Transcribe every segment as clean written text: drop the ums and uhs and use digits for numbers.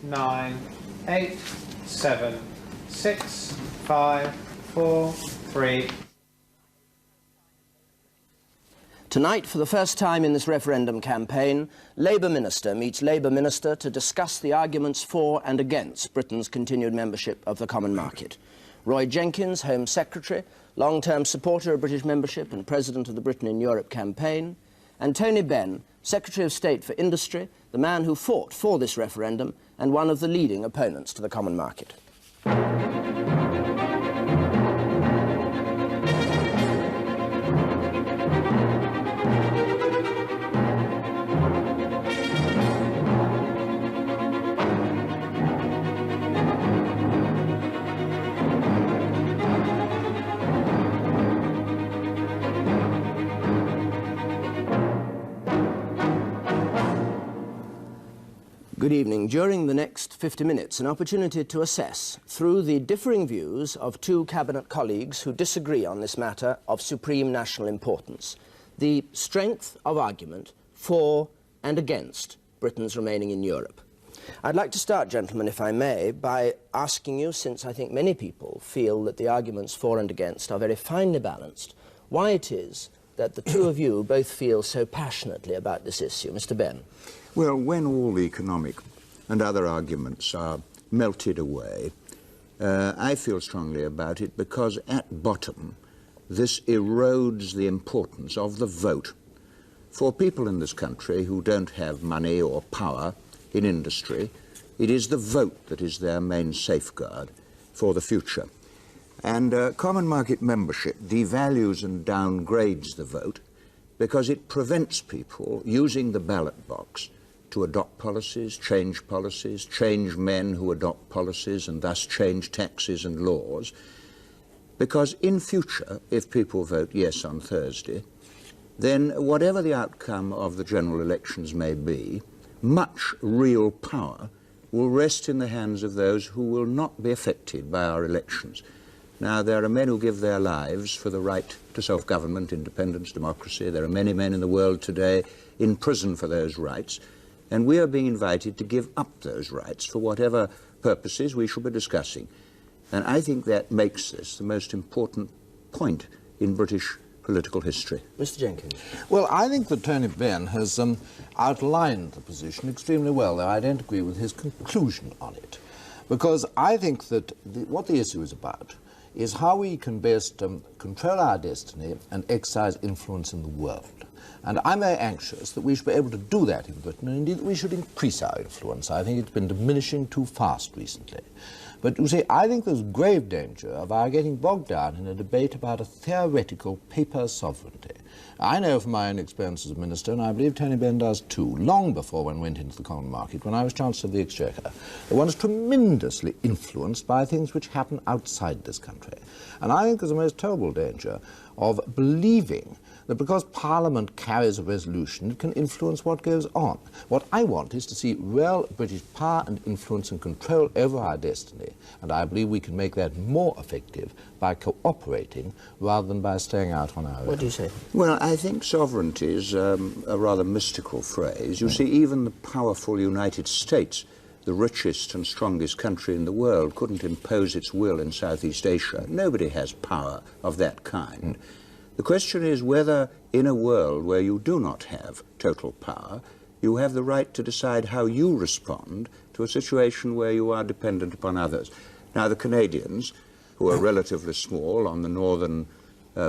9, 8, 7, 6, 5, 4, 3. Tonight, for the first time in this referendum campaign, Labour Minister meets Labour Minister to discuss the arguments for and against Britain's continued membership of the Common Market. Roy Jenkins, Home Secretary, long-term supporter of British membership and President of the Britain in Europe campaign, and Tony Benn, Secretary of State for Industry, the man who fought for this referendum and one of the leading opponents to the Common Market. Good evening. During the next 50 minutes, an opportunity to assess, through the differing views of two Cabinet colleagues who disagree on this matter of supreme national importance, the strength of argument for and against Britain's remaining in Europe. I'd like to start, gentlemen, if I may, by asking you, since I think many people feel that the arguments for and against are very finely balanced, why it is that the two of you both feel so passionately about this issue. Mr. Benn. Well, when all the economic and other arguments are melted away, I feel strongly about it because at bottom this erodes the importance of the vote. For people in this country who don't have money or power in industry, it is the vote that is their main safeguard for the future. And common market membership devalues and downgrades the vote because it prevents people using the ballot box to adopt policies, change men who adopt policies and thus change taxes and laws. Because in future, if people vote yes on Thursday, then whatever the outcome of the general elections may be, much real power will rest in the hands of those who will not be affected by our elections. Now, there are men who give their lives for the right to self-government, independence, democracy. There are many men in the world today in prison for those rights. And we are being invited to give up those rights for whatever purposes we shall be discussing. And I think that makes this the most important point in British political history. Mr. Jenkins. Well, I think that Tony Benn has outlined the position extremely well, though I don't agree with his conclusion on it. Because I think that what the issue is about is how we can best control our destiny and exercise influence in the world. And I'm very anxious that we should be able to do that in Britain, and indeed that we should increase our influence. I think it's been diminishing too fast recently. But you see, I think there's grave danger of our getting bogged down in a debate about a theoretical paper sovereignty. I know from my own experience as a minister, and I believe Tony Benn does too, long before one went into the Common Market, when I was Chancellor of the Exchequer, that one is tremendously influenced by things which happen outside this country. And I think there's a most terrible danger of believing that because Parliament carries a resolution, it can influence what goes on. What I want is to see real British power and influence and control over our destiny, and I believe we can make that more effective by cooperating rather than by staying out on our own. What do you say? Well, I think sovereignty is a rather mystical phrase. You see, even the powerful United States, the richest and strongest country in the world, couldn't impose its will in Southeast Asia. Nobody has power of that kind. The question is whether, in a world where you do not have total power, you have the right to decide how you respond to a situation where you are dependent upon others. Now, the Canadians, who are relatively small on the northern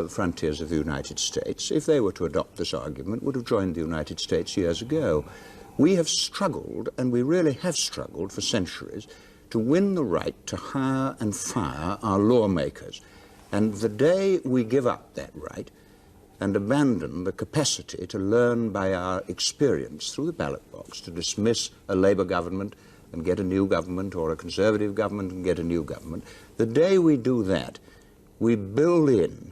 frontiers of the United States, if they were to adopt this argument, would have joined the United States years ago. We have struggled, and we really have struggled for centuries, to win the right to hire and fire our lawmakers. And the day we give up that right and abandon the capacity to learn by our experience through the ballot box to dismiss a Labour government and get a new government, or a Conservative government and get a new government, the day we do that, we build in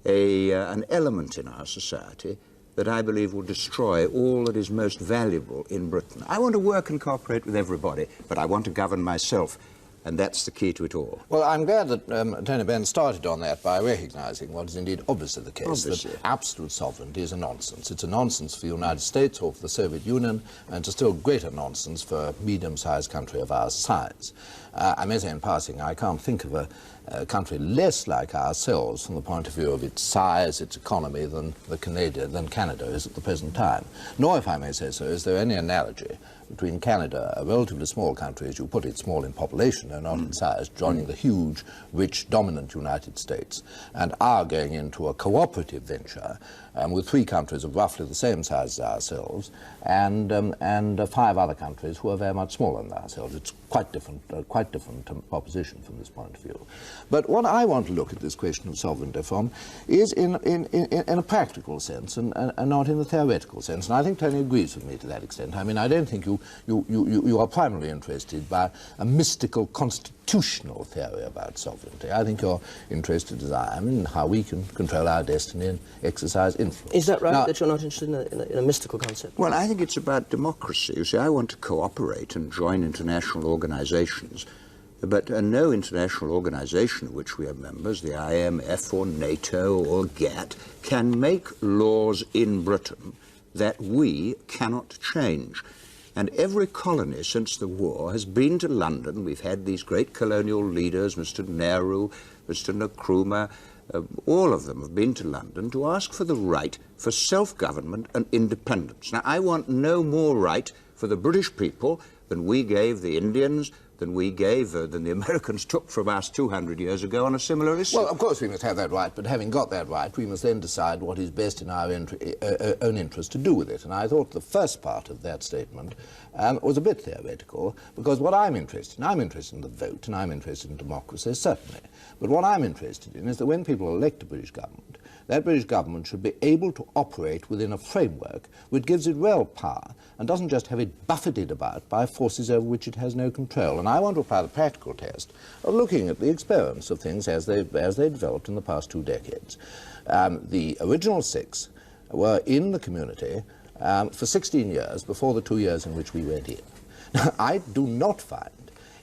an element in our society that I believe will destroy all that is most valuable in Britain. I want to work and cooperate with everybody, but I want to govern myself And that's the key to it all. Well, I'm glad that Tony Benn started on that by recognising what is indeed obviously the case, Obviously. that absolute sovereignty is a nonsense. It's a nonsense for the United States or for the Soviet Union, and it's a still greater nonsense for a medium-sized country of our size. I may say in passing, I can't think of a country less like ourselves from the point of view of its size, its economy, than Canada is at the present time. Nor, if I may say so, is there any analogy between Canada, a relatively small country, as you put it, small in population and not in size, joining the huge, rich, dominant United States, and our going into a cooperative venture with 3 countries of roughly the same size as ourselves, and 5 other countries who are very much smaller than ourselves. It's quite different proposition from this point of view. But what I want to look at this question of sovereignty from is in a practical sense and not in a theoretical sense. And I think Tony agrees with me to that extent. I mean, I don't think you are primarily interested by a mystical constitutional theory about sovereignty. I think you're interested, as I am, in how we can control our destiny and exercise influence. Is that right, now, that you're not interested in a mystical concept? Well, I think it's about democracy. You see, I want to cooperate and join international organizations, but no international organization of which we are members, the IMF or NATO or GATT, can make laws in Britain that we cannot change. And every colony since the war has been to London. We've had these great colonial leaders, Mr. Nehru, Mr. Nkrumah, all of them have been to London to ask for the right for self-government and independence. Now, I want no more right for the British people than we gave the Indians, than the Americans took from us 200 years ago on a similar issue. Well, of course we must have that right, but having got that right, we must then decide what is best in our own interest to do with it. And I thought the first part of that statement was a bit theoretical, because what I'm interested in the vote, and I'm interested in democracy, certainly. But what I'm interested in is that when people elect a British government, that British government should be able to operate within a framework which gives it real power and doesn't just have it buffeted about by forces over which it has no control. And I want to apply the practical test of looking at the experience of things as they developed in the past 2 decades. The original 6 were in the community for 16 years before the 2 years in which we went in. Now, I do not find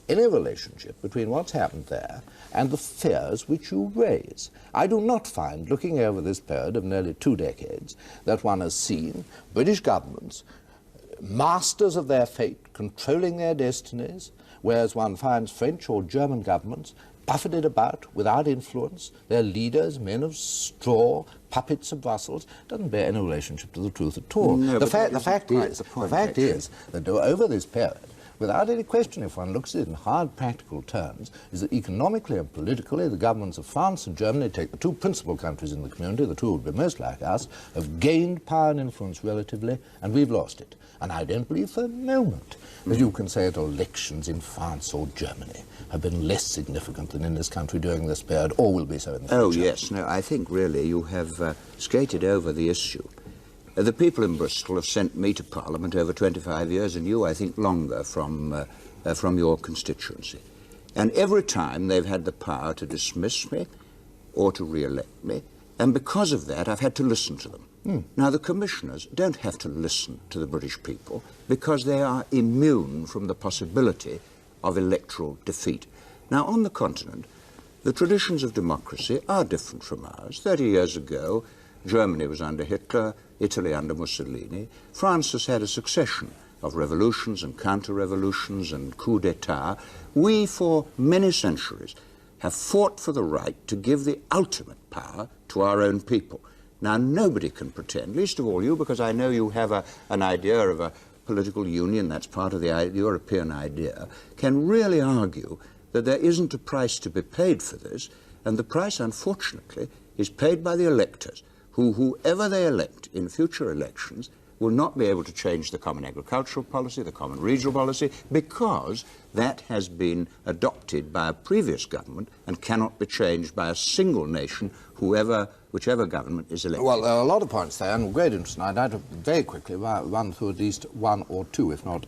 any relationship between what's happened there and the fears which you raise. I do not find, looking over this period of nearly 2 decades, that one has seen British governments, masters of their fate, controlling their destinies, whereas one finds French or German governments buffeted about without influence, their leaders, men of straw, puppets of Brussels. Doesn't bear any relationship to the truth at all. No, the fact is that over this period, without any question, if one looks at it in hard practical terms, is that economically and politically the governments of France and Germany, take the 2 principal countries in the community, the 2 would be most like us, have gained power and influence relatively, and we've lost it. And I don't believe for a moment that you can say that elections in France or Germany have been less significant than in this country during this period, or will be so in the future. Oh, yes. No, I think really you have skated over the issue. The people in Bristol have sent me to Parliament over 25 years, and you, I think, longer from your constituency. And every time they've had the power to dismiss me or to re-elect me, and because of that, I've had to listen to them. Now, the commissioners don't have to listen to the British people because they are immune from the possibility of electoral defeat. Now, on the continent, the traditions of democracy are different from ours. 30 years ago, Germany was under Hitler, Italy under Mussolini. France has had a succession of revolutions and counter-revolutions and coups d'etat. We, for many centuries, have fought for the right to give the ultimate power to our own people. Now, nobody can pretend, least of all you, because I know you have an idea of a political union, that's part of the European idea, can really argue that there isn't a price to be paid for this, and the price, unfortunately, is paid by the electors, whoever they elect in future elections will not be able to change the common agricultural policy, the common regional policy, because that has been adopted by a previous government and cannot be changed by a single nation, whichever government is elected. Well, there are a lot of points there, and great interest, and I'd like to very quickly run through at least 1 or 2, if not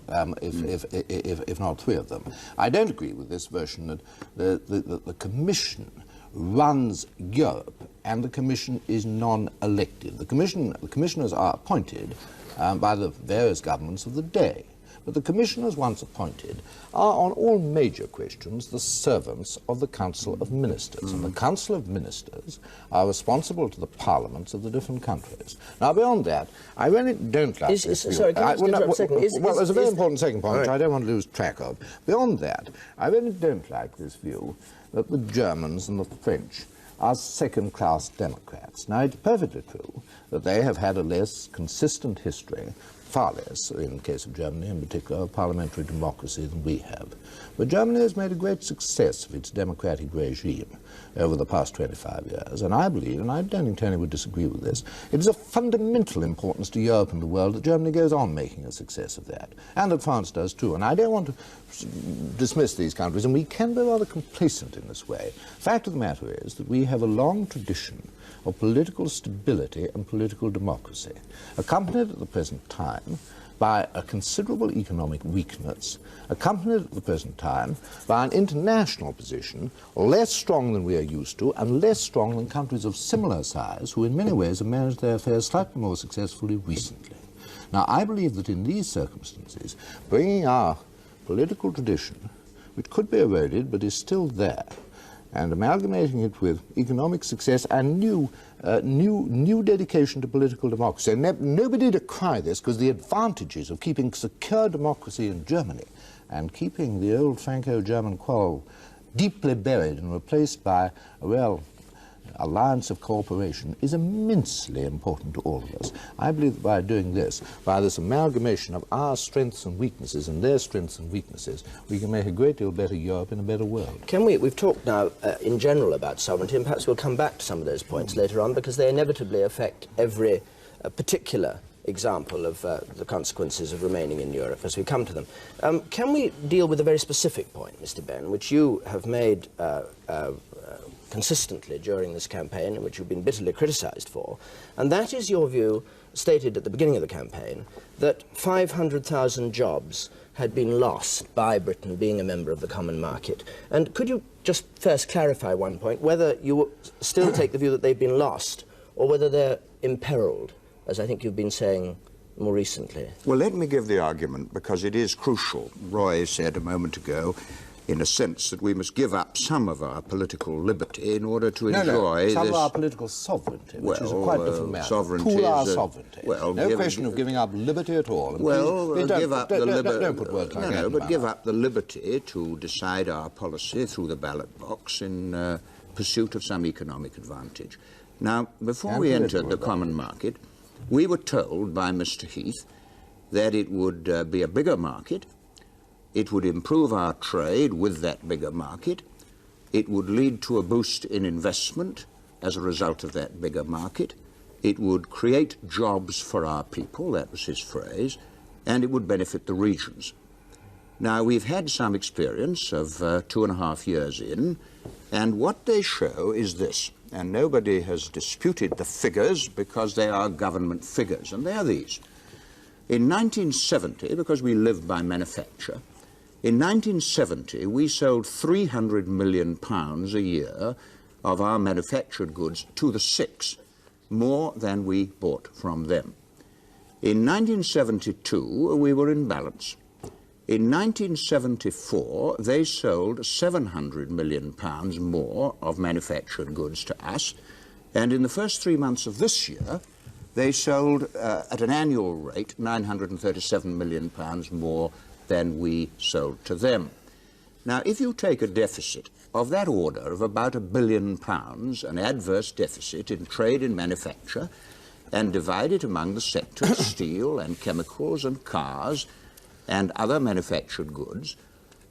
3 of them. I don't agree with this version that the Commission runs Europe, and the Commission is non-elected. The commissioners are appointed by the various governments of the day. But the commissioners once appointed are, on all major questions, the servants of the Council of Ministers. And the Council of Ministers are responsible to the parliaments of the different countries. Now, beyond that, I really don't like this view. Sorry, can I just interrupt a second? Well, there's a very important second point, which I don't want to lose track of. Beyond that, I really don't like this view that the Germans and the French are second-class democrats. Now, it's perfectly true that they have had a less consistent history, far less, in the case of Germany in particular, of parliamentary democracy than we have. But Germany has made a great success of its democratic regime over the past 25 years, and I believe, and I don't think Tony would disagree with this, it is of fundamental importance to Europe and the world that Germany goes on making a success of that, and that France does too. And I don't want to dismiss these countries, and we can be rather complacent in this way. Fact of the matter is that we have a long tradition of political stability and political democracy, accompanied at the present time by a considerable economic weakness, accompanied at the present time by an international position less strong than we are used to and less strong than countries of similar size who in many ways have managed their affairs slightly more successfully recently. Now, I believe that in these circumstances, bringing our political tradition, which could be eroded but is still there, and amalgamating it with economic success and new dedication to political democracy. And nobody decry this, because the advantages of keeping secure democracy in Germany and keeping the old Franco-German quarrel deeply buried and replaced by a real alliance of cooperation is immensely important to all of us. I believe that by doing this, by this amalgamation of our strengths and weaknesses and their strengths and weaknesses, we can make a great deal better Europe and a better world. We've talked now in general about sovereignty, and perhaps we'll come back to some of those points later on, because they inevitably affect every particular example of the consequences of remaining in Europe as we come to them. Can we deal with a very specific point, Mr. Benn, which you have made consistently during this campaign, and which you've been bitterly criticised for, and that is your view, stated at the beginning of the campaign, that 500,000 jobs had been lost by Britain being a member of the common market. And could you just first clarify one point, whether you still take the view that they've been lost, or whether they're imperilled, as I think you've been saying more recently? Well, let me give the argument, because it is crucial. Roy said a moment ago, in a sense, that we must give up some of our political liberty in order to enjoy some this... of our political sovereignty, which is a quite different matter. Pool our sovereignty. Well, no question of giving up liberty at all. And well, give up the liberty... Don't put words like that. No, but give up the liberty to decide our policy through the ballot box in pursuit of some economic advantage. Now, before we entered the common market, we were told by Mr. Heath that it would be a bigger market. It would improve our trade with that bigger market. It would lead to a boost in investment as a result of that bigger market. It would create jobs for our people, that was his phrase, and it would benefit the regions. Now, we've had some experience of 2.5 years in, and what they show is this, and nobody has disputed the figures because they are government figures, and they are these. In 1970, because we live by manufacture, in 1970, we sold £300 million a year of our manufactured goods to the Six, more than we bought from them. In 1972, we were in balance. In 1974, they sold £700 million more of manufactured goods to us, and in the first 3 months of this year, they sold at an annual rate £937 million more than we sold to them. Now, if you take a deficit of that order of about £1 billion, an adverse deficit in trade and manufacture, and divide it among the sectors, steel and chemicals and cars and other manufactured goods,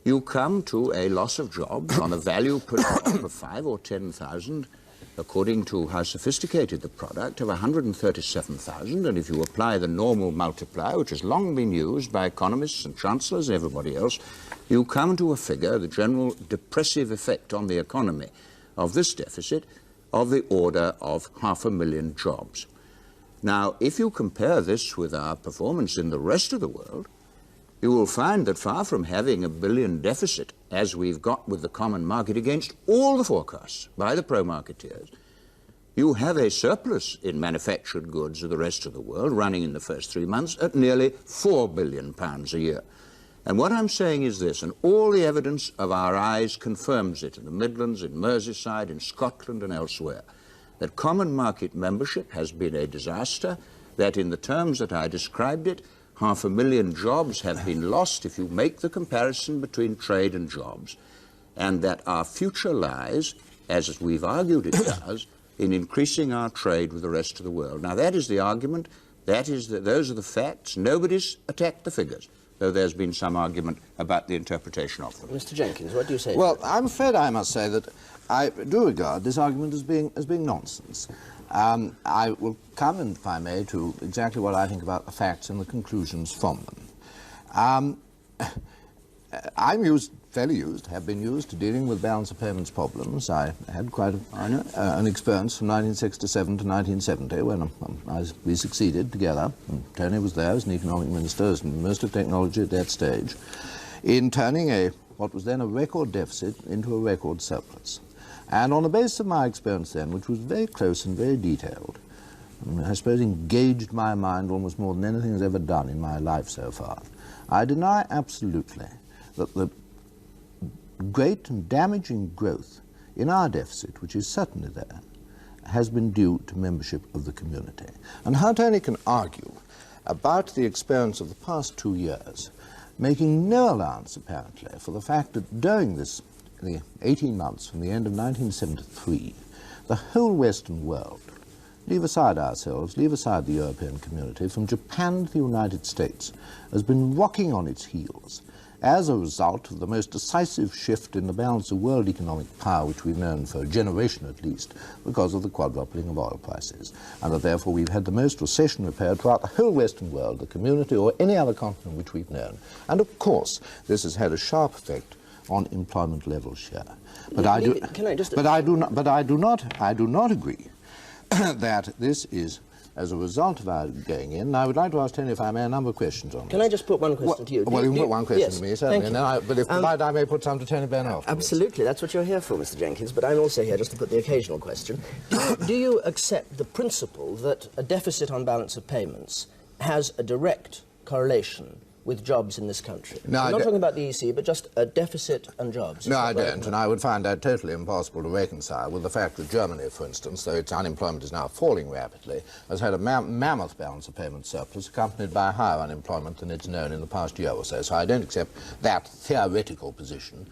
you come to a loss of jobs on a value per job of 5 or 10,000, according to how sophisticated the product, of 137,000, and if you apply the normal multiplier, which has long been used by economists and chancellors and everybody else, you come to a figure, the general depressive effect on the economy of this deficit, of the order of 500,000 jobs. Now, if you compare this with our performance in the rest of the world, you will find that far from having a billion deficit, as we've got with the common market against all the forecasts by the pro-marketeers, you have a surplus in manufactured goods of the rest of the world running in the first 3 months at nearly £4 billion a year. And what I'm saying is this, and all the evidence of our eyes confirms it in the Midlands, in Merseyside, in Scotland and elsewhere, that common market membership has been a disaster, that in the terms that I described it, 500,000 jobs have been lost if you make the comparison between trade and jobs, and that our future lies, as we've argued it does, in increasing our trade with the rest of the world. Now, that is the argument. Those are the facts. Nobody's attacked the figures, though there's been some argument about the interpretation of them. Mr. Jenkins, what do you say? Well, I'm afraid I must say that I do regard this argument as being nonsense. I will come, if I may, to exactly what I think about the facts and the conclusions from them. Have been used to dealing with balance of payments problems. I had quite an experience from 1967 to 1970 when we succeeded together, and Tony was there as an economic minister, as Minister of Technology at that stage, in turning what was then a record deficit into a record surplus. And on the basis of my experience then, which was very close and very detailed, I suppose engaged my mind almost more than anything has ever done in my life so far, I deny absolutely that the great and damaging growth in our deficit, which is certainly there, has been due to membership of the community. And how Tony can argue about the experience of the past 2 years, making no allowance, apparently, for the fact that during the 18 months from the end of 1973, the whole Western world, leave aside ourselves, leave aside the European community, from Japan to the United States, has been rocking on its heels as a result of the most decisive shift in the balance of world economic power which we've known for a generation at least, because of the quadrupling of oil prices, and that therefore we've had the most recession repaired throughout the whole Western world, the community or any other continent which we've known. And of course this has had a sharp effect on employment levels here. But I do not agree that this is as a result of our going in. And I would like to ask Tony, if I may, a number of questions on this. Can I just put one question to you? Well, you can put one question to me, certainly. But if I may put some to Tony Benn afterwards. Absolutely, that's what you're here for, Mr. Jenkins, but I'm also here just to put the occasional question. Do you accept the principle that a deficit on balance of payments has a direct correlation with jobs in this country? No, I'm not talking about the EC, but just a deficit and jobs. No, I don't, and I would find that totally impossible to reconcile with the fact that Germany, for instance, though its unemployment is now falling rapidly, has had a mammoth balance of payment surplus accompanied by higher unemployment than it's known in the past year or so. So I don't accept that theoretical position.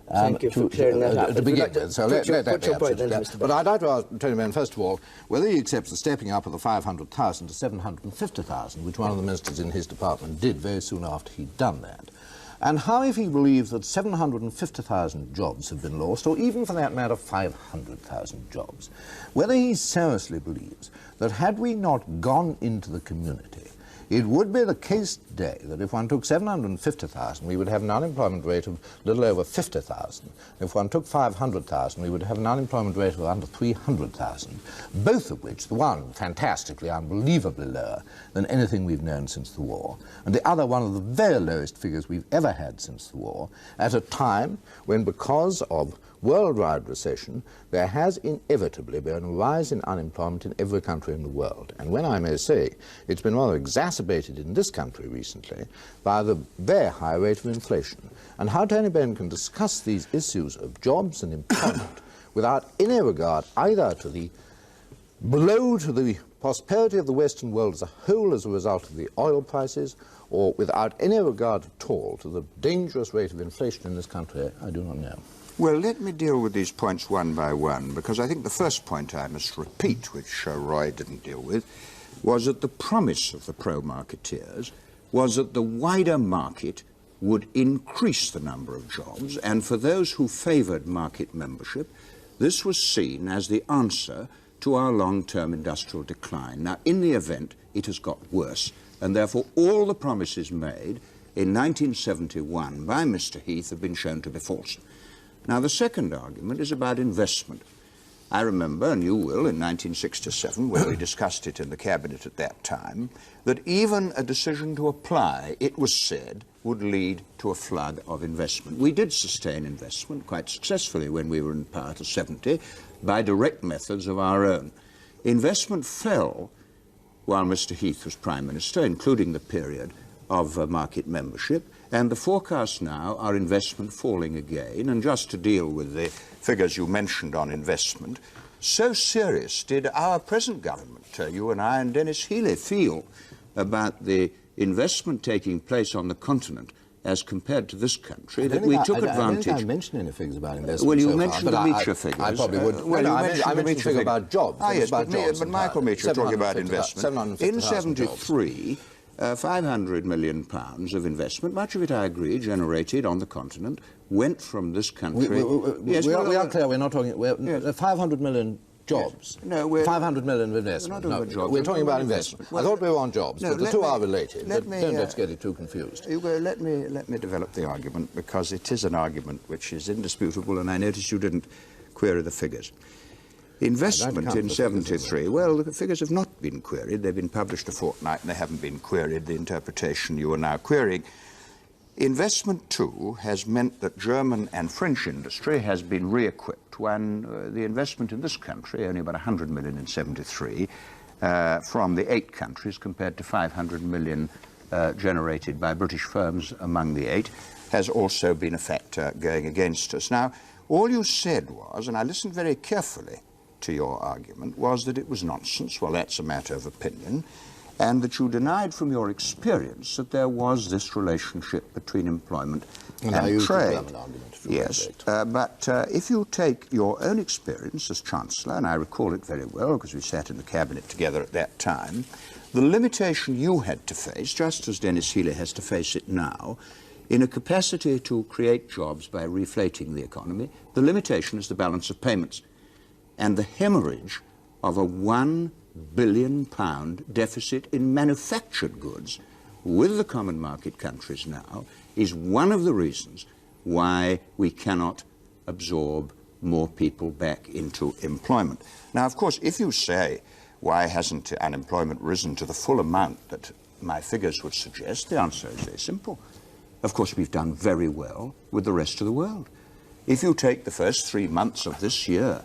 Thank you for clearing that up. To begin with, so let that be absolutely. But I'd like to ask Tony Benn, first of all, whether he accepts the stepping up of the 500,000 to 750,000, which one of the ministers in his department did very soon after he'd done that, and how, if he believes that 750,000 jobs have been lost, or even for that matter 500,000 jobs, whether he seriously believes that had we not gone into the community, it would be the case today that if one took 750,000, we would have an unemployment rate of little over 50,000. If one took 500,000, we would have an unemployment rate of under 300,000, both of which, the one fantastically, unbelievably lower than anything we've known since the war, and the other one of the very lowest figures we've ever had since the war, at a time when, because of worldwide recession, there has inevitably been a rise in unemployment in every country in the world. And when I may say, it's been rather exacerbated in this country recently by the very high rate of inflation. And how Tony Benn can discuss these issues of jobs and employment without any regard either to the blow to the prosperity of the Western world as a whole as a result of the oil prices, or without any regard at all to the dangerous rate of inflation in this country, I do not know. Well, let me deal with these points one by one, because I think the first point I must repeat, which Roy didn't deal with, was that the promise of the pro-marketeers was that the wider market would increase the number of jobs, and for those who favoured market membership, this was seen as the answer to our long-term industrial decline. Now, in the event, it has got worse, and therefore all the promises made in 1971 by Mr. Heath have been shown to be false. Now, the second argument is about investment. I remember, and you will, in 1967, when we discussed it in the Cabinet at that time, that even a decision to apply, it was said, would lead to a flood of investment. We did sustain investment quite successfully when we were in power to 70 by direct methods of our own. Investment fell while Mr. Heath was Prime Minister, including the period of market membership, and the forecasts now are investment falling again. And just to deal with the figures you mentioned on investment, so serious did our present government, you and I and Dennis Healey, feel about the investment taking place on the continent as compared to this country, that we took advantage. I don't think I mentioned any figures about investment. Well, you so mentioned far, the Meacher figures. I probably would. Well, I mentioned a figure about jobs. Ah, yes, about jobs but Michael Meacher talking about investment. In 73, £500 million of investment, much of it, I agree, generated on the continent, went from this country. We are clear, we're not talking. Yes. 500 million jobs. Yes. No, 500 million of investment. We're talking about investment. Well, I thought we were on jobs, but the two are related. Let's get it too confused. Let me develop the argument, because it is an argument which is indisputable, and I noticed you didn't query the figures. Investment in 73, well, the figures have not been queried. They've been published a fortnight and they haven't been queried, the interpretation you are now querying. Investment, too, has meant that German and French industry has been re-equipped when the investment in this country, only about 100 million in 73, from the 8 countries compared to 500 million generated by British firms among the 8, has also been a factor going against us. Now, all you said was, and I listened very carefully to your argument, was that it was nonsense. Well, that's a matter of opinion. And that you denied from your experience that there was this relationship between employment and trade. Yes, but if you take your own experience as Chancellor, and I recall it very well because we sat in the Cabinet together at that time, the limitation you had to face, just as Dennis Healey has to face it now, in a capacity to create jobs by reflating the economy, the limitation is the balance of payments. And the hemorrhage of a £1 billion deficit in manufactured goods with the common market countries now is one of the reasons why we cannot absorb more people back into employment. Now, of course, if you say, why hasn't unemployment risen to the full amount that my figures would suggest, the answer is very simple. Of course, we've done very well with the rest of the world. If you take the first 3 months of this year,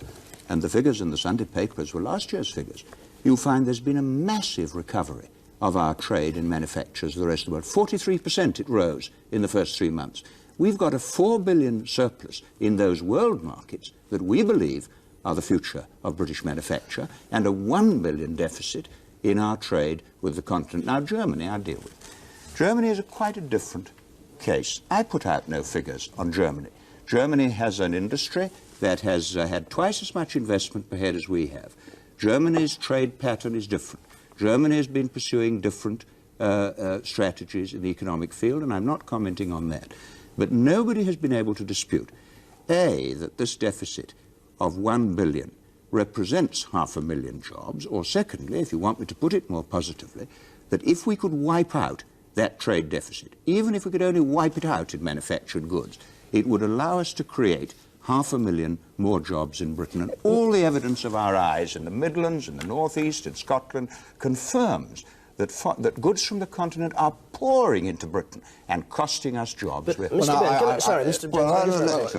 and the figures in the Sunday papers were last year's figures, you'll find there's been a massive recovery of our trade and manufactures of the rest of the world. 43% it rose in the first 3 months. We've got a 4 billion surplus in those world markets that we believe are the future of British manufacture, and a 1 billion deficit in our trade with the continent. Now, Germany I deal with. Germany is quite a different case. I put out no figures on Germany. Germany has an industry that has had twice as much investment per head as we have. Germany's trade pattern is different. Germany has been pursuing different strategies in the economic field, and I'm not commenting on that. But nobody has been able to dispute, A, that this deficit of 1 billion represents 500,000 jobs, or secondly, if you want me to put it more positively, that if we could wipe out that trade deficit, even if we could only wipe it out in manufactured goods, it would allow us to create 500,000 more jobs in Britain. And all the evidence of our eyes in the Midlands, in the North East, in Scotland, confirms that goods from the continent are pouring into Britain and costing us jobs. But, Mr.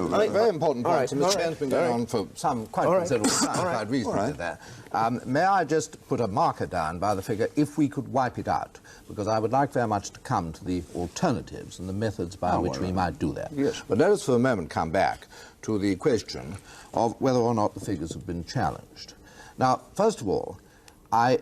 Benn, very important point. Mr. Benn's been going on for some quite considerable time, quite reasonably there. May I just put a marker down by the figure, if we could wipe it out? Because I would like very much to come to the alternatives and the methods by which we might do that. Yes. But let us for a moment come back to the question of whether or not the figures have been challenged. Now, first of all, I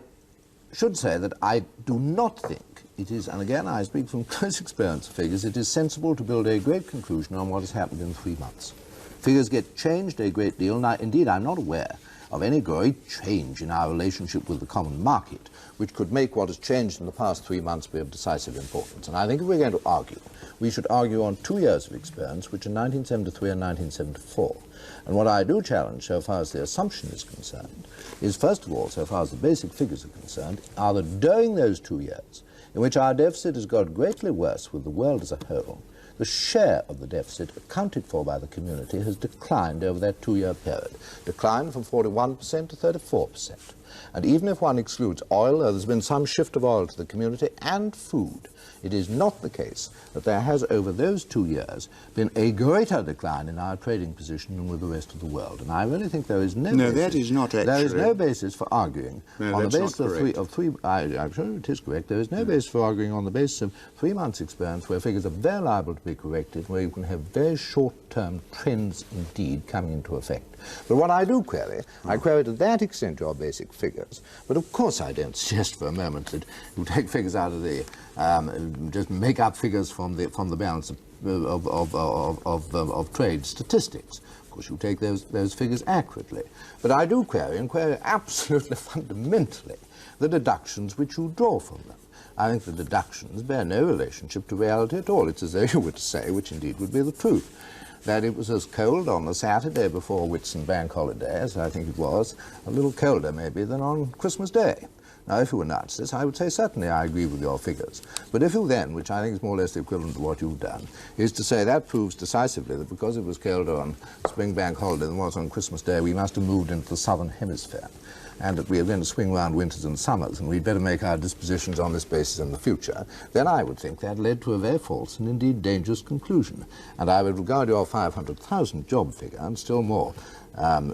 should say that I do not think it is, and again I speak from close experience of figures, it is sensible to build a great conclusion on what has happened in 3 months. Figures get changed a great deal. Now, indeed, I'm not aware of any great change in our relationship with the common market, which could make what has changed in the past 3 months be of decisive importance. And I think if we're going to argue, we should argue on 2 years of experience, which are 1973 and 1974. And what I do challenge, so far as the assumption is concerned, is, first of all, so far as the basic figures are concerned, are that during those 2 years, in which our deficit has got greatly worse with the world as a whole, the share of the deficit accounted for by the community has declined over that 2-year period, declined from 41% to 34%. And even if one excludes oil, there's been some shift of oil to the community and food. It is not the case that there has, over those 2 years, been a greater decline in our trading position than with the rest of the world. And I really think there is no basis. That is not actually. There is no basis for arguing on the basis of three. I'm sure it is correct. There is no basis for arguing on the basis of 3 months' experience, where figures are very liable to be corrected, where you can have very short-term trends indeed coming into effect. But what I do query, I query to that extent your basic figures. But of course I don't suggest for a moment that you take figures out of the, just make up figures from the balance of trade statistics. Of course you take those figures accurately. But I do query, and query absolutely fundamentally, the deductions which you draw from them. I think the deductions bear no relationship to reality at all. It's as though you were to say, which indeed would be the truth, that it was as cold on the Saturday before Whitsun Bank Holiday, as I think it was, a little colder maybe than on Christmas Day. Now, if you announce this, I would say certainly I agree with your figures. But if you then, which I think is more or less the equivalent to what you've done, is to say that proves decisively that because it was colder on Spring Bank Holiday than it was on Christmas Day, we must have moved into the southern hemisphere, and that we are going to swing round winters and summers, and we'd better make our dispositions on this basis in the future, then I would think that led to a very false and indeed dangerous conclusion. And I would regard your 500,000 job figure, and still more,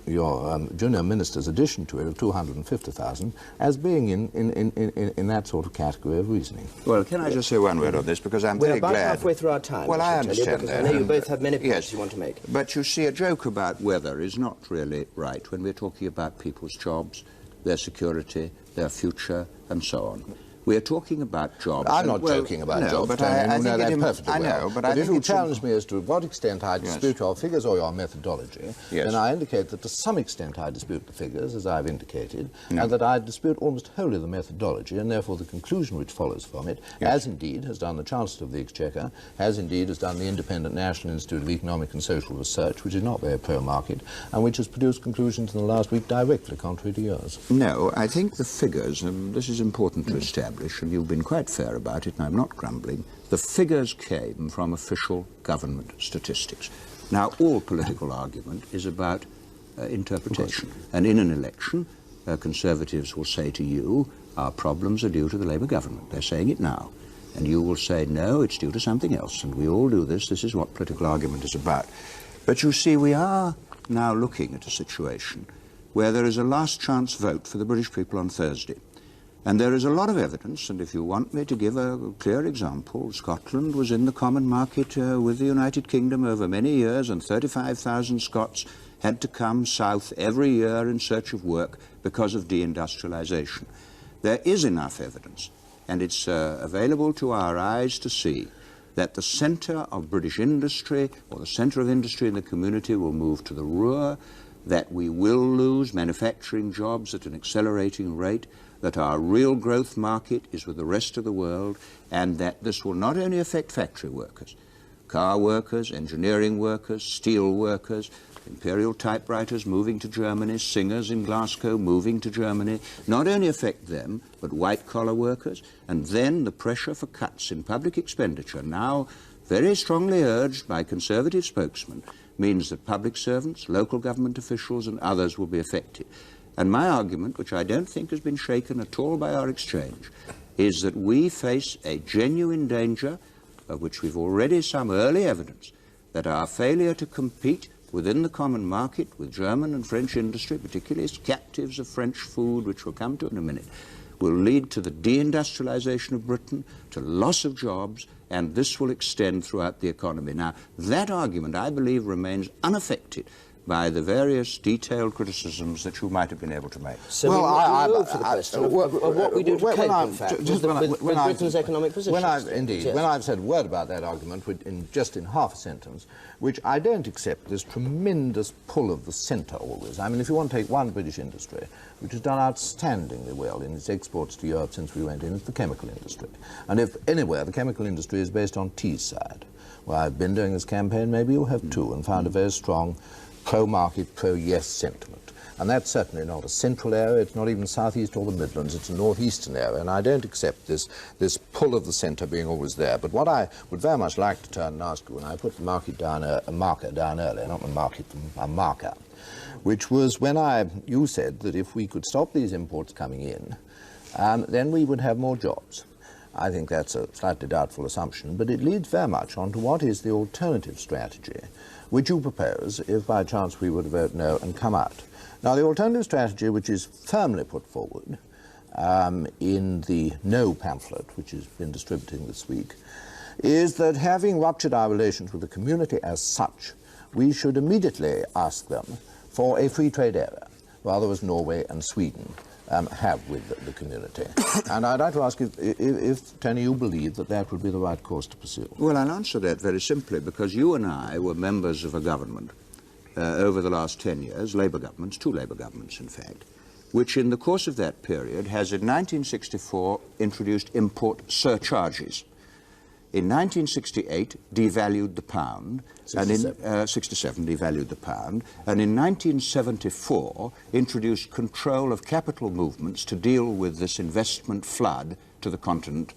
your junior minister's addition to it of 250,000, as being in that sort of category of reasoning. Well, can I just say one word on this, because I'm very glad... We're about halfway through our time. Well, I understand that. I know you both have many points you want to make. But you see, a joke about weather is not really right when we're talking about people's jobs, their security, their future, and so on. We're talking about jobs. I'm not joking about jobs, but I know that perfectly well. I know, but if you challenge me as to what extent I dispute your figures or your methodology, then I indicate that to some extent I dispute the figures, as I've indicated, and that I dispute almost wholly the methodology, and therefore the conclusion which follows from it, as indeed has done the Chancellor of the Exchequer, as indeed has done the Independent National Institute of Economic and Social Research, which is not very pro-market, and which has produced conclusions in the last week directly contrary to yours. No, I think the figures, and this is important to establish, and you've been quite fair about it, and I'm not grumbling, the figures came from official government statistics. Now, all political argument is about interpretation. And in an election, Conservatives will say to you, our problems are due to the Labour government. They're saying it now. And you will say, no, it's due to something else. And we all do this. This is what political argument is about. But you see, we are now looking at a situation where there is a last chance vote for the British people on Thursday. And there is a lot of evidence, and if you want me to give a clear example, Scotland was in the common market with the United Kingdom over many years, and 35,000 Scots had to come south every year in search of work because of deindustrialization. There is enough evidence, and it's available to our eyes to see that the centre of British industry, or the centre of industry in the community, will move to the Ruhr, that we will lose manufacturing jobs at an accelerating rate, that our real growth market is with the rest of the world, and that this will not only affect factory workers, car workers, engineering workers, steel workers, imperial typewriters moving to Germany, singers in Glasgow moving to Germany, not only affect them, but white-collar workers, and then the pressure for cuts in public expenditure, now very strongly urged by Conservative spokesmen, means that public servants, local government officials, and others will be affected. And my argument, which I don't think has been shaken at all by our exchange, is that we face a genuine danger, of which we've already some early evidence, that our failure to compete within the common market with German and French industry, particularly as captives of French food, which we'll come to in a minute, will lead to the deindustrialization of Britain, to loss of jobs, and this will extend throughout the economy. Now, that argument, I believe, remains unaffected by the various detailed criticisms that you might have been able to make. So we move to the question of what we do to cope, in fact, with Britain's economic position. When I've said a word about that argument, just in half a sentence, which I don't accept this tremendous pull of the centre always. I mean, if you want to take one British industry, which has done outstandingly well in its exports to Europe since we went in, it's the chemical industry. And if anywhere, the chemical industry is based on Teesside, where I've been doing this campaign, maybe you have too, and found a very strong pro-market, pro-yes sentiment. And that's certainly not a central area, it's not even southeast or the Midlands, it's a northeastern area, and I don't accept this pull of the centre being always there. But what I would very much like to turn and ask you, and I put the market down, a marker down earlier, not a market, a marker, which was when you said that if we could stop these imports coming in, then we would have more jobs. I think that's a slightly doubtful assumption, but it leads very much on to what is the alternative strategy which you propose if by chance we were to vote no and come out. Now, the alternative strategy, which is firmly put forward in the no pamphlet, which has been distributing this week, is that having ruptured our relations with the community as such, we should immediately ask them for a free trade area, rather as Norway and Sweden have with the community. And I'd like to ask you if, Tony, you believe that that would be the right course to pursue. Well, I'll answer that very simply, because you and I were members of a government over the last 10 years, Labour governments, 2 Labour governments in fact, which in the course of that period has in 1964 introduced import surcharges. In 1968 devalued the pound, 67. and in 67 devalued the pound, and in 1974 introduced control of capital movements to deal with this investment flood to the continent.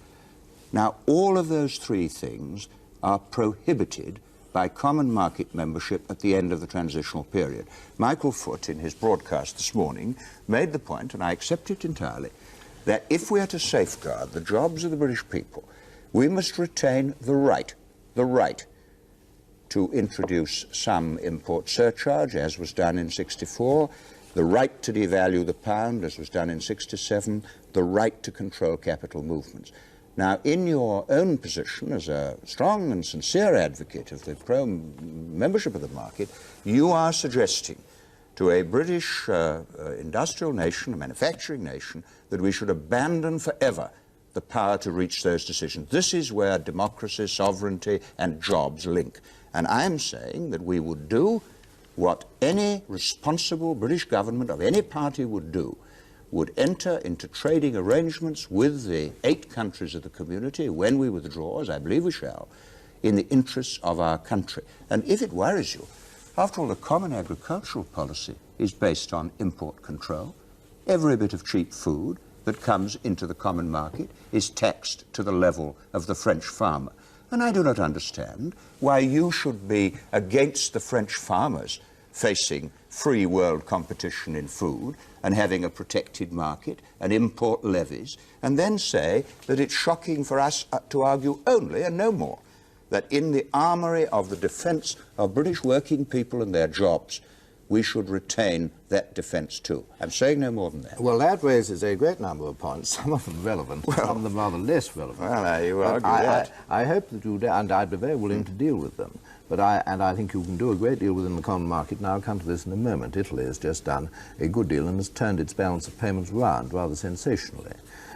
Now, all of those 3 things are prohibited by common market membership at the end of the transitional period. Michael Foot, in his broadcast this morning, made the point, and I accept it entirely, that if we are to safeguard the jobs of the British people, we must retain the right to introduce some import surcharge, as was done in 64, the right to devalue the pound, as was done in 67, the right to control capital movements. Now, in your own position as a strong and sincere advocate of the pro-membership of the market, you are suggesting to a British industrial nation, a manufacturing nation, that we should abandon forever the power to reach those decisions. This is where democracy, sovereignty, and jobs link. And I'm saying that we would do what any responsible British government of any party would do, would enter into trading arrangements with the 8 countries of the community when we withdraw, as I believe we shall, in the interests of our country. And if it worries you, after all, the common agricultural policy is based on import control. Every bit of cheap food that comes into the common market is taxed to the level of the French farmer. And I do not understand why you should be against the French farmers facing free world competition in food and having a protected market and import levies, and then say that it's shocking for us to argue only and no more that in the armoury of the defence of British working people and their jobs, we should retain that defence too. I'm saying no more than that. Well, that raises a great number of points, some of them relevant, some of them rather less relevant. Well, you argue that. I hope that you do, and I'd be very willing to deal with them. But I think you can do a great deal within the common market. Now, I'll come to this in a moment. Italy has just done a good deal and has turned its balance of payments round rather sensationally.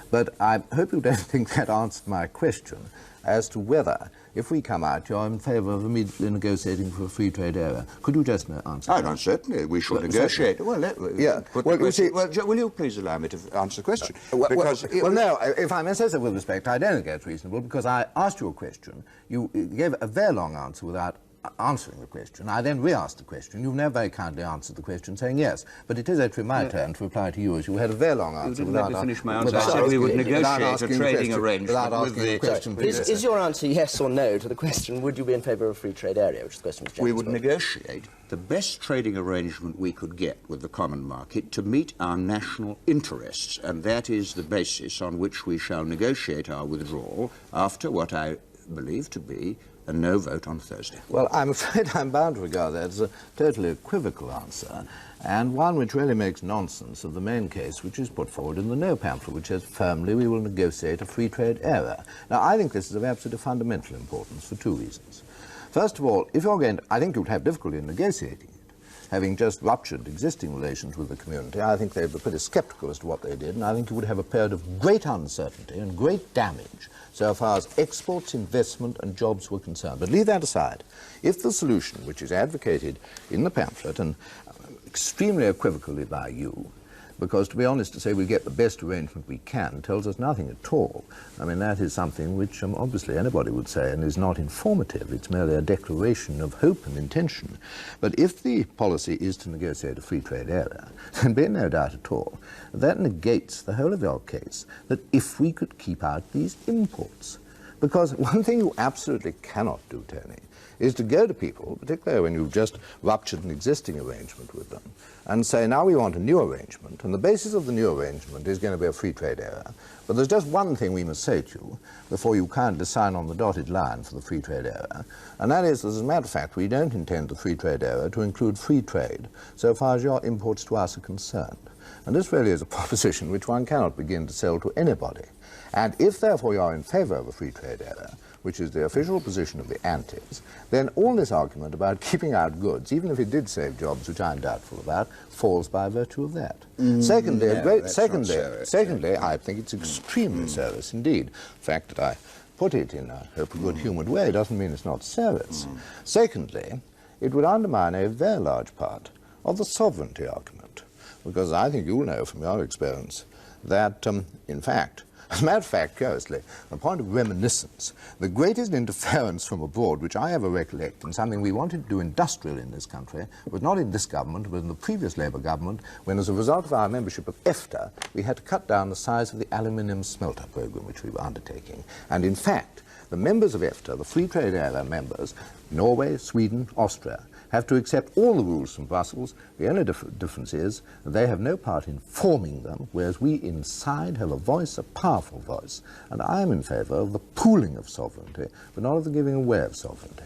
But I hope you don't think that answered my question as to whether, if we come out, you're in favour of immediately negotiating for a free trade area. Could you just answer that? No, certainly. We should negotiate. Well, will you please allow me to answer the question? No, if I may say so with respect, I don't think that's reasonable, because I asked you a question. You gave a very long answer without answering the question. I then re-asked the question. You've now very kindly answered the question, saying yes. But it is actually my turn to reply to you, as you had a very long answer. You didn't let me finish my answer. I said we would negotiate a trading arrangement with the question. Is your answer yes or no to the question, would you be in favour of a free trade area, which is the question was Jenkins. We would negotiate the best trading arrangement we could get with the common market to meet our national interests, and that is the basis on which we shall negotiate our withdrawal after what I believe to be a no vote on Thursday. Well, I'm afraid I'm bound to regard that as a totally equivocal answer, and one which really makes nonsense of the main case which is put forward in the no pamphlet, which says firmly we will negotiate a free trade area. Now, I think this is of absolutely fundamental importance for 2 reasons. First of all, if you're going to, I think you'd have difficulty in negotiating it. Having just ruptured existing relations with the community, I think they'd be pretty sceptical as to what they did, and I think you would have a period of great uncertainty and great damage so far as exports, investment and jobs were concerned. But leave that aside. If the solution, which is advocated in the pamphlet and extremely equivocally by you, because, to be honest, to say we get the best arrangement we can tells us nothing at all. I mean, that is something which obviously anybody would say and is not informative. It's merely a declaration of hope and intention. But if the policy is to negotiate a free trade area, then be no doubt at all that negates the whole of our case, that if we could keep out these imports. Because one thing you absolutely cannot do, Tony, is to go to people, particularly when you've just ruptured an existing arrangement with them, and say, now we want a new arrangement, and the basis of the new arrangement is going to be a free trade area. But there's just one thing we must say to you before you kindly sign on the dotted line for the free trade area, and that is, as a matter of fact, we don't intend the free trade area to include free trade so far as your imports to us are concerned. And this really is a proposition which one cannot begin to sell to anybody. And if, therefore, you are in favour of a free trade area, which is the official position of the antis, then all this argument about keeping out goods, even if it did save jobs, which I'm doubtful about, falls by virtue of that. Secondly, I think it's extremely serious indeed. The fact that I put it in, I hope, a good-humoured way doesn't mean it's not serious. Secondly, it would undermine a very large part of the sovereignty argument, because I think you'll know from your experience that, in fact, as a matter of fact, curiously, on a point of reminiscence, the greatest interference from abroad which I ever recollect in something we wanted to do industrial in this country was not in this government, but in the previous Labour government, when as a result of our membership of EFTA, we had to cut down the size of the aluminium smelter programme which we were undertaking. And in fact, the members of EFTA, the free trade area members, Norway, Sweden, Austria, have to accept all the rules from Brussels. The only difference is that they have no part in forming them, whereas we inside have a voice, a powerful voice. And I am in favour of the pooling of sovereignty, but not of the giving away of sovereignty.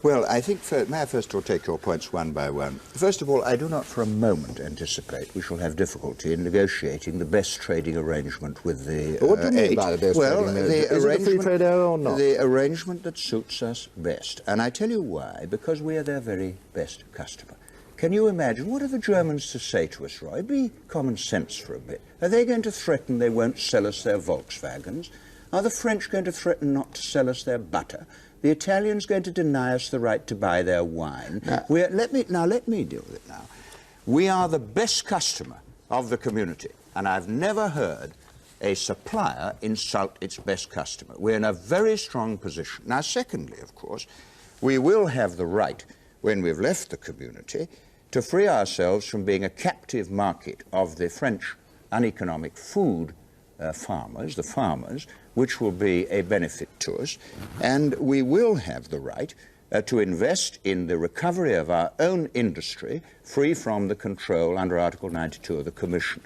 Well, I think, may I first of all take your points one by one? First of all, I do not for a moment anticipate we shall have difficulty in negotiating the best trading arrangement with the What do you mean by the best trading arrangement? Is it a free trade area or not? The arrangement that suits us best. And I tell you why, because we are their very best customer. Can you imagine, what are the Germans to say to us, Roy? Be common sense for a bit. Are they going to threaten they won't sell us their Volkswagens? Are the French going to threaten not to sell us their butter? The Italians going to deny us the right to buy their wine? Let me deal with it now. We are the best customer of the community, and I've never heard a supplier insult its best customer. We're in a very strong position. Now, secondly, of course, we will have the right, when we've left the community, to free ourselves from being a captive market of the French uneconomic food farmers, the farmers, which will be a benefit to us, and we will have the right to invest in the recovery of our own industry, free from the control under Article 92 of the Commission.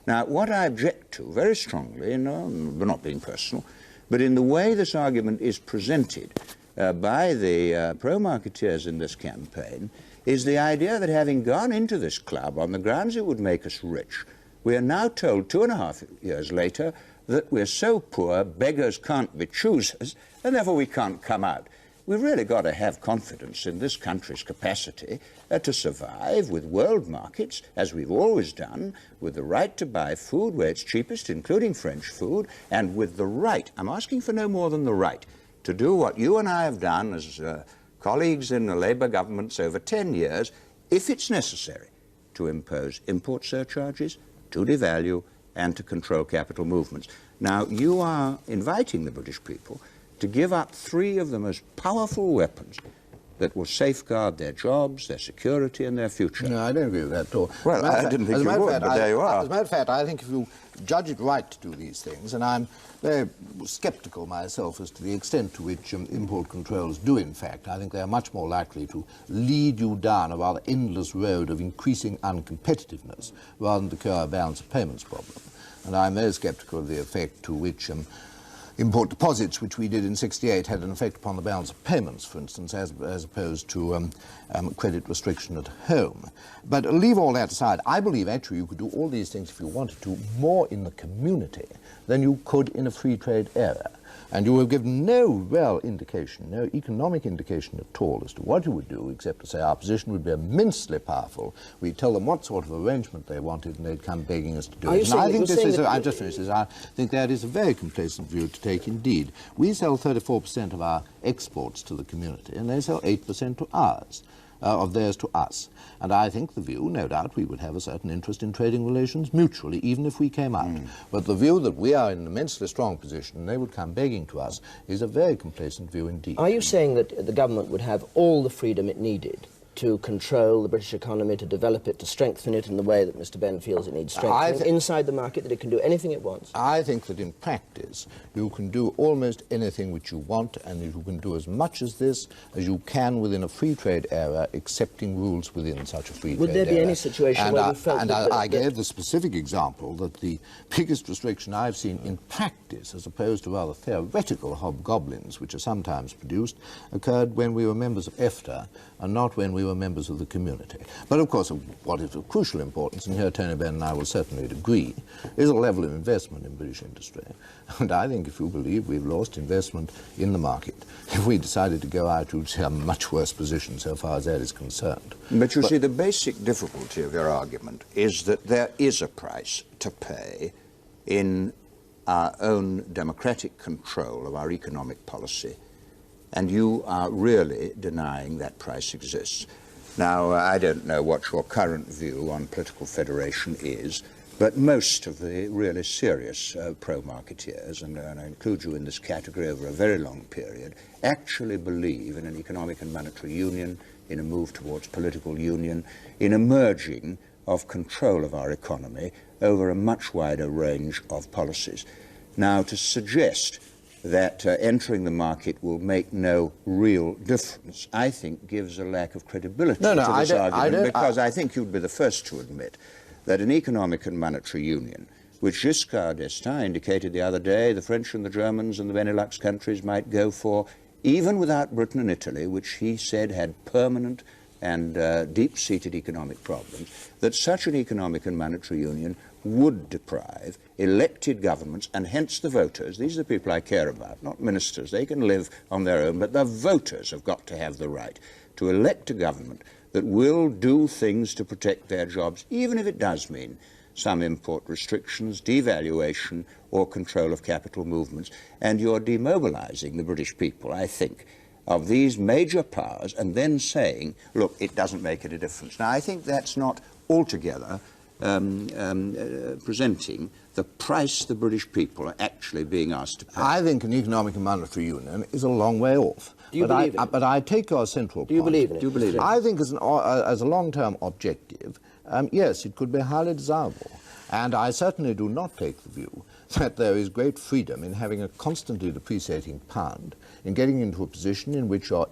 Now, what I object to very strongly, and we're not being personal, but in the way this argument is presented by the pro-marketeers in this campaign, is the idea that having gone into this club on the grounds it would make us rich, we are now told 2.5 years later that we're so poor, beggars can't be choosers, and therefore we can't come out. We've really got to have confidence in this country's capacity to survive with world markets, as we've always done, with the right to buy food where it's cheapest, including French food, and with the right, I'm asking for no more than the right, to do what you and I have done as colleagues in the Labour governments over 10 years, if it's necessary, to impose import surcharges, to devalue, and to control capital movements. Now, you are inviting the British people to give up 3 of the most powerful weapons that will safeguard their jobs, their security, and their future. No, I don't agree with that at all. Well, I didn't think you would, but there you are. As a matter of fact, I think if you judge it right to do these things, and I'm very sceptical myself as to the extent to which import controls do, in fact, I think they are much more likely to lead you down a rather endless road of increasing uncompetitiveness rather than to cure a balance of payments problem. And I'm very sceptical of the effect to which import deposits, which we did in '68, had an effect upon the balance of payments, for instance, as opposed to credit restriction at home. But leave all that aside. I believe, actually, you could do all these things if you wanted to more in the community than you could in a free trade area. And you have given no real indication, no economic indication at all as to what you would do, except to say our position would be immensely powerful. We'd tell them what sort of arrangement they wanted, and they'd come begging us to do it. And I think this is, I just finished this, I think that is a very complacent view to take indeed. We sell 34% of our exports to the community, and they sell 8% to ours. of theirs to us. And I think the view, no doubt, we would have a certain interest in trading relations mutually, even if we came out. But the view that we are in an immensely strong position and they would come begging to us is a very complacent view indeed. Are you saying that the government would have all the freedom it needed to control the British economy, to develop it, to strengthen it in the way that Mr. Benn feels it needs strengthening, inside the market, that it can do anything it wants? I think that in practice you can do almost anything which you want, and you can do as much as this as you can within a free trade area, accepting rules within such a free trade area. Would there be any situation where you felt that... I gave the specific example that the biggest restriction I've seen in practice, as opposed to rather theoretical hobgoblins which are sometimes produced, occurred when we were members of EFTA and not when we were members of the community. But of course, what is of crucial importance, and here Tony Benn and I will certainly agree, is a level of investment in British industry. And I think if you believe we've lost investment in the market, if we decided to go out, you'd see a much worse position so far as that is concerned. But you see, the basic difficulty of your argument is that there is a price to pay in our own democratic control of our economic policy, and you are really denying that price exists. Now, I don't know what your current view on political federation is, but most of the really serious pro-marketeers, and I include you in this category over a very long period, actually believe in an economic and monetary union, in a move towards political union, in a merging of control of our economy over a much wider range of policies. Now, to suggest that entering the market will make no real difference, I think gives a lack of credibility to this argument, because I think you'd be the first to admit that an economic and monetary union, which Giscard d'Estaing indicated the other day the French and the Germans and the Benelux countries might go for, even without Britain and Italy, which he said had permanent and deep-seated economic problems, that such an economic and monetary union would deprive elected governments, and hence the voters, these are the people I care about, not ministers, they can live on their own, but the voters have got to have the right to elect a government that will do things to protect their jobs, even if it does mean some import restrictions, devaluation, or control of capital movements. And you're demobilizing the British people, I think, of these major powers, and then saying, look, it doesn't make any difference. Now, I think that's not altogether presenting the price the British people are actually being asked to pay. I think an economic and monetary union is a long way off. Do you believe in it? But I take your central point. Do you believe in it? Do you believe in it? I think as a long-term objective, yes, it could be highly desirable. And I certainly do not take the view that there is great freedom in having a constantly depreciating pound, in getting into a position in which your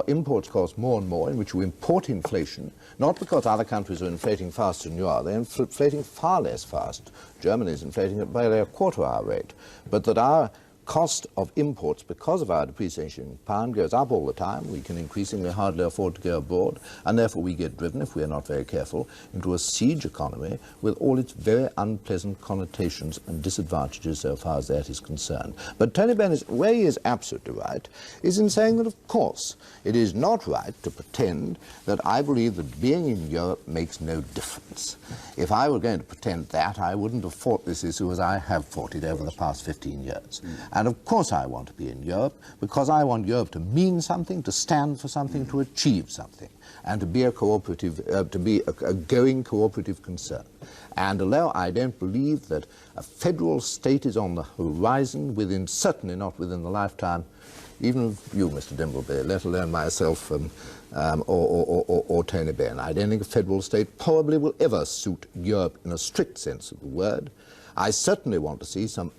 imports cost more and more, in which you import inflation, not because other countries are inflating faster than you are, they're inflating far less fast. Germany is inflating at barely a quarter our rate, but that our cost of imports, because of our depreciating pound, goes up all the time. We can increasingly hardly afford to go abroad, and therefore we get driven, if we are not very careful, into a siege economy with all its very unpleasant connotations and disadvantages so far as that is concerned. But Tony Benn, where he is absolutely right, is in saying that, of course, it is not right to pretend that I believe that being in Europe makes no difference. If I were going to pretend that, I wouldn't have fought this issue as I have fought it over the past 15 years. And of course I want to be in Europe, because I want Europe to mean something, to stand for something, to achieve something, and to be a cooperative, to be a going cooperative concern. And although I don't believe that a federal state is on the horizon, certainly not within the lifetime, even of you, Mr. Dimbleby, let alone myself or Tony Benn, I don't think a federal state probably will ever suit Europe in a strict sense of the word. I certainly want to see some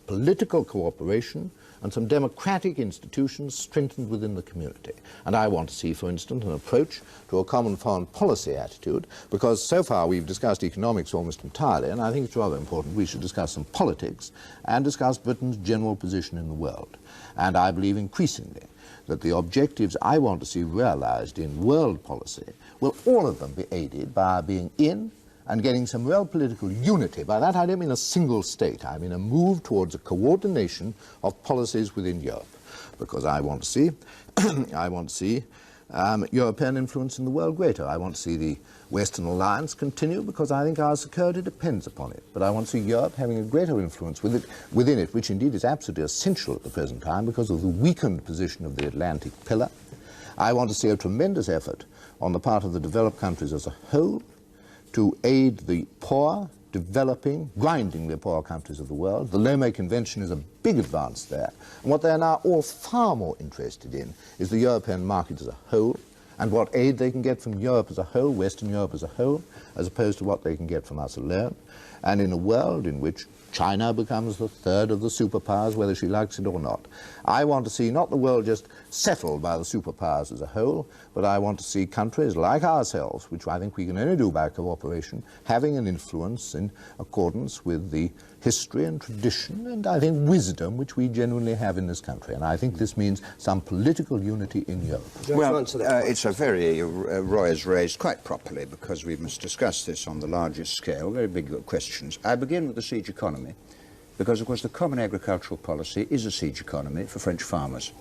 political cooperation and some democratic institutions strengthened within the community. And I want to see, for instance, an approach to a common foreign policy attitude, because so far we've discussed economics almost entirely, and I think it's rather important we should discuss some politics and discuss Britain's general position in the world. And I believe increasingly that the objectives I want to see realized in world policy will all of them be aided by our being in and getting some real political unity. By that I don't mean a single state, I mean a move towards a coordination of policies within Europe. Because I want to see European influence in the world greater. I want to see the Western alliance continue because I think our security depends upon it. But I want to see Europe having a greater influence within it, which indeed is absolutely essential at the present time because of the weakened position of the Atlantic pillar. I want to see a tremendous effort on the part of the developed countries as a whole to aid the poor, developing, grindingly poor countries of the world. The Lomé Convention is a big advance there. And what they are now all far more interested in is the European market as a whole and what aid they can get from Europe as a whole, Western Europe as a whole, as opposed to what they can get from us alone. And in a world in which China becomes the third of the superpowers, whether she likes it or not. I want to see not the world just settled by the superpowers as a whole, but I want to see countries like ourselves, which I think we can only do by cooperation, having an influence in accordance with the history and tradition and I think wisdom which we genuinely have in this country. And I think this means some political unity in Europe. Well, it's a very, Roy has raised quite properly, because we must discuss this on the largest scale, very big questions. I begin with the siege economy, because of course the common agricultural policy is a siege economy for French farmers.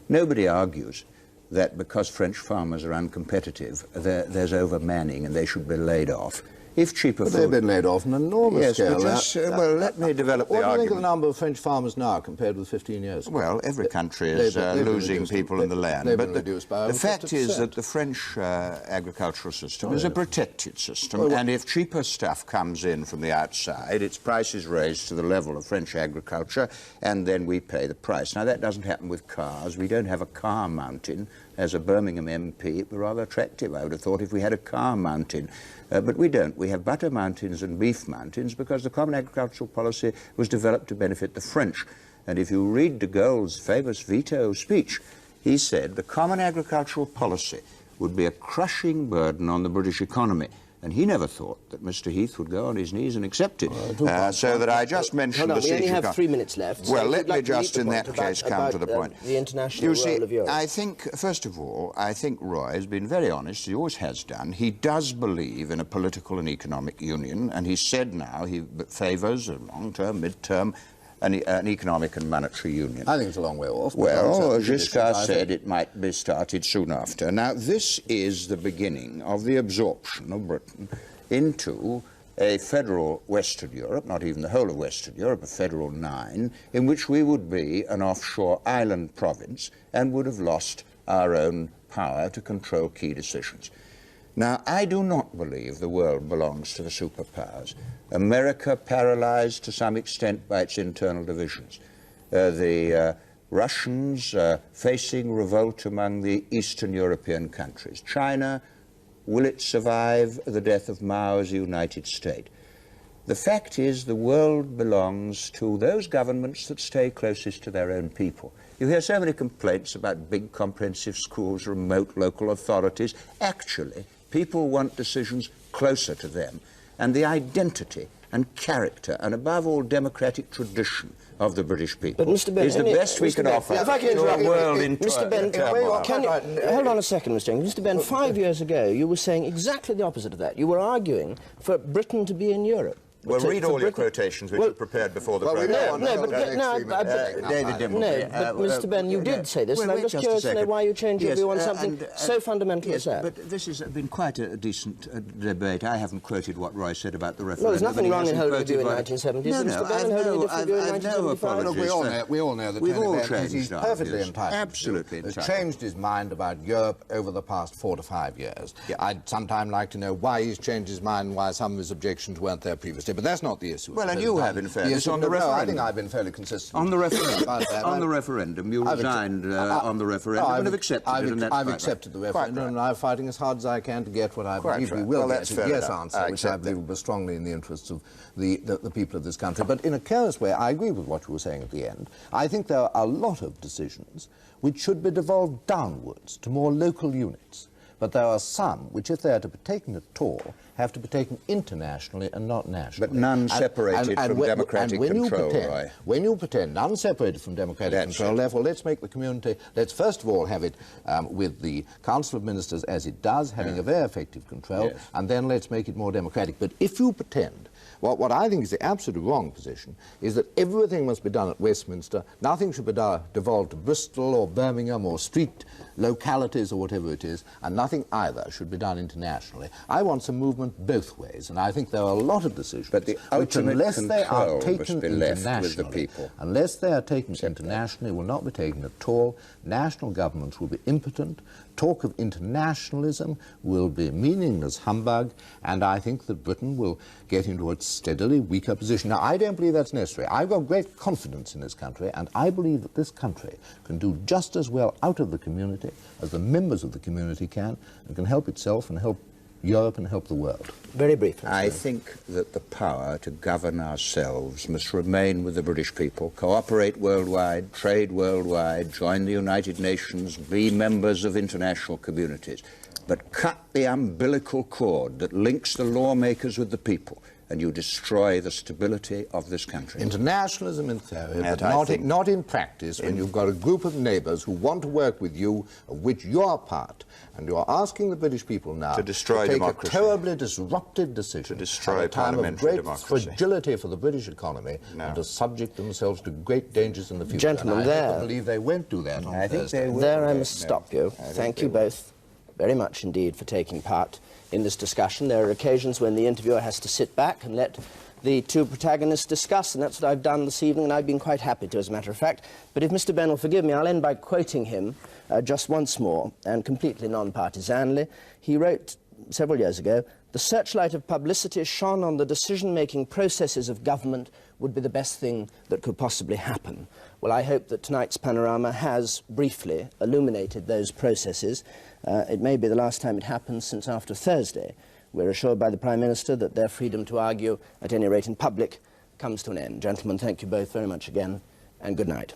Nobody argues that because French farmers are uncompetitive, there's overmanning and they should be laid off. If cheaper food... They've been laid off on an enormous scale. Yes, but just, well, let me develop the argument. What do you think of the number of French farmers now compared with 15 years ago? Well, every country is losing people in the land. But the fact is that the French agricultural system is a protected system, and if cheaper stuff comes in from the outside, its price is raised to the level of French agriculture, and then we pay the price. Now, that doesn't happen with cars. We don't have a car mountain. As a Birmingham MP, it would be rather attractive, I would have thought, if we had a car mountain. But we don't. We have butter mountains and beef mountains because the common agricultural policy was developed to benefit the French. And if you read de Gaulle's famous veto speech, he said the common agricultural policy would be a crushing burden on the British economy. And he never thought that Mr. Heath would go on his knees and accept it. So that I just mentioned the siege economy. We only have 3 minutes left. Well, let me just in that case come to the point. The international role of Europe. I think, first of all, I think Roy has been very honest. He always has done. He does believe in a political and economic union, and he said now he favours a long-term, mid-term, an economic and monetary union. I think it's a long way off. Well, Giscard said it might be started soon after. Now, this is the beginning of the absorption of Britain into a federal Western Europe, not even the whole of Western Europe, a federal 9, in which we would be an offshore island province and would have lost our own power to control key decisions. Now, I do not believe the world belongs to the superpowers. America paralyzed to some extent by its internal divisions. The Russians facing revolt among the Eastern European countries. China, will it survive the death of Mao as a united state? The fact is the world belongs to those governments that stay closest to their own people. You hear so many complaints about big comprehensive schools, remote local authorities. Actually, people want decisions closer to them, and the identity and character and above all democratic tradition of the British people is the best we can offer to a world in Mr. Benn, hold on a second, Mr. Jenkins. Mr. Benn, 5 years ago you were saying exactly the opposite of that. You were arguing for Britain to be in Europe. Well, read all your quotations which were prepared before the programme. David Dimbleby. But Mr. Benn, you did say this, and I'm just curious to know why you changed your view on something so fundamental as that. But this has been quite a decent debate. I haven't quoted what Roy said about the referendum. Well, there's nothing wrong in holding a view in 1970s. No, Mr. Benn holding a different view in 1975. We all know that Tony Benn is perfectly entitled. Absolutely entitled. Has changed his mind about Europe over the past 4 to 5 years. Yeah. I'd sometimes like to know why he's changed his mind and why some of his objections weren't there previously. But that's not the issue. Well, and you have, in fairness, on the referendum. I think I've been fairly consistent. On the referendum, on the referendum, you resigned on the referendum and have accepted it, and that's I've accepted the referendum, and I'm fighting as hard as I can to get what I believe we will get, a yes answer, which I believe will be strongly in the interests of the people of this country. But in a careless way, I agree with what you were saying at the end. I think there are a lot of decisions which should be devolved downwards to more local units. But there are some which, if they are to be taken at all, have to be taken internationally and not nationally. But none separated from democratic control, Roy. When you pretend none separated from democratic control, therefore let's make the community, let's first of all have it with the Council of Ministers as it does, having a very effective control, and then let's make it more democratic. But if you pretend, What I think is the absolutely wrong position is that everything must be done at Westminster, nothing should be devolved to Bristol or Birmingham or street localities or whatever it is, and nothing either should be done internationally. I want some movement both ways, and I think there are a lot of decisions But the which, ultimate unless they are control taken must be left with internationally, the people. Unless they are taken internationally, will not be taken at all. National governments will be impotent. Talk of internationalism will be meaningless humbug, and I think that Britain will get into a steadily weaker position. Now, I don't believe that's necessary. I've got great confidence in this country, and I believe that this country can do just as well out of the community as the members of the community can, and can help itself and help Europe and help the world. Very briefly. I think that the power to govern ourselves must remain with the British people, cooperate worldwide, trade worldwide, join the United Nations, be members of international communities, but cut the umbilical cord that links the lawmakers with the people, and you destroy the stability of this country. Internationalism in theory, And but not in practice, when you've got a group of neighbours who want to work with you, of which you're part, and you're asking the British people now To destroy take democracy. a terribly disruptive decision To destroy at a time of parliamentary great democracy. fragility for the British economy, No. and to subject themselves to great dangers in the future. Gentlemen, and I there- don't believe they won't do that on I think Thursday. they will. There I No, must no. stop you. I think Thank they you will. both very much indeed for taking part in this discussion. There are occasions when the interviewer has to sit back and let the two protagonists discuss, and that's what I've done this evening, and I've been quite happy to, as a matter of fact. But if Mr. Benn will forgive me, I'll end by quoting him just once more, and completely non-partisanly. He wrote several years ago, "The searchlight of publicity shone on the decision-making processes of government would be the best thing that could possibly happen." Well, I hope that tonight's Panorama has briefly illuminated those processes. It may be the last time it happens since after Thursday. We're assured by the Prime Minister that their freedom to argue, at any rate in public, comes to an end. Gentlemen, thank you both very much again, and good night.